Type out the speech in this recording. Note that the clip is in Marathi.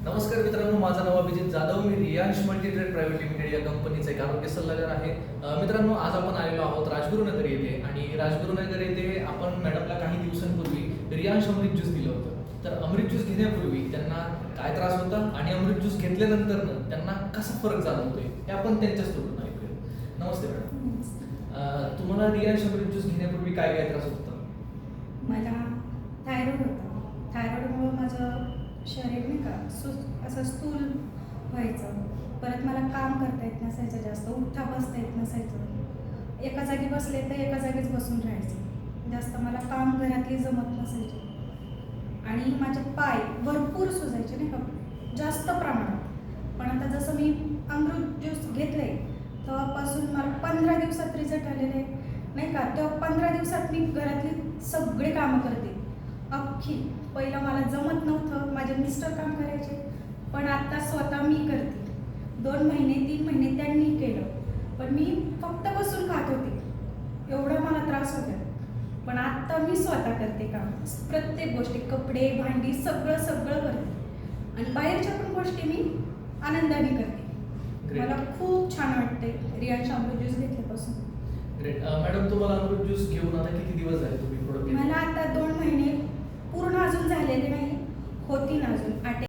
नमस्कार मित्रांनो, माझं नाव अभिजित जाधव. मी रियांश मल्टीट्रेड प्रायव्हेट लिमिटेड या कंपनीचा एक आरोग्य सल्लागार आहे. मित्रांनो, आज आपण आलेलो आहोत राजगुरुनगर येथे आणि राजगुरुनगर येथे आपण मॅडमला काही दिवसांपूर्वी रियांश अमृत ज्यूस दिलं होतं. तर अमृत ज्यूस घेण्यापूर्वी त्यांना काय त्रास होता आणि अमृत ज्यूस घेतल्यानंतर त्यांना कसा फरक जाणवतोय हे आपण त्यांच्याच तोडून ऐकूया. नमस्ते मॅडम. तुम्हाला रियांश अमृत ज्यूस घेण्यापूर्वी काय काय त्रास होता? मला थायरॉइड होता. थायरॉइडमुळं माझं शरीर नाही का असं स्थूल व्हायचं. परत मला काम करता येत नसायचं, जास्त उठता बसता येत नसायचं. एका जागी बसले तर एका जागीच बसून राहायचं. जास्त मला काम घरातली जमत नसायचे आणि माझे पाय भरपूर सुजायचे नाही का, जास्त प्रमाणात. पण आता जसं मी अमृत ज्यूस घेतलं आहे तेव्हापासून मला 15 दिवसात रिझल्ट आलेले आहे नाही का. तेव्हा 15 दिवसात मी घरातली सगळी कामं करते अख्खी. पहिलं मला जमत नव्हतं, माझे मिस्टर काम करायचे, पण आता स्वतः मी करते. 2 महिने 3 महिने त्यांनी केलं, पण मी फक्त बसून खात होते. एवढा मला त्रास होता, पण आता मी स्वतः करते काम. प्रत्येक गोष्टी, कपडे भांडी सगळं सगळं करते आणि बाहेरच्या पण गोष्टी मी आनंदाने करते. मला खूप छान वाटते रियांश अमृत ज्यूस घेतल्यापासून. ग्रेट. मॅडम, तुम्हाला अमृत ज्यूस घेऊन आता किती दिवस झाले तुम्ही प्रोडक्ट? मला आता 2 महिने पूर्ण अजून झालेले नाही, होतील अजून 8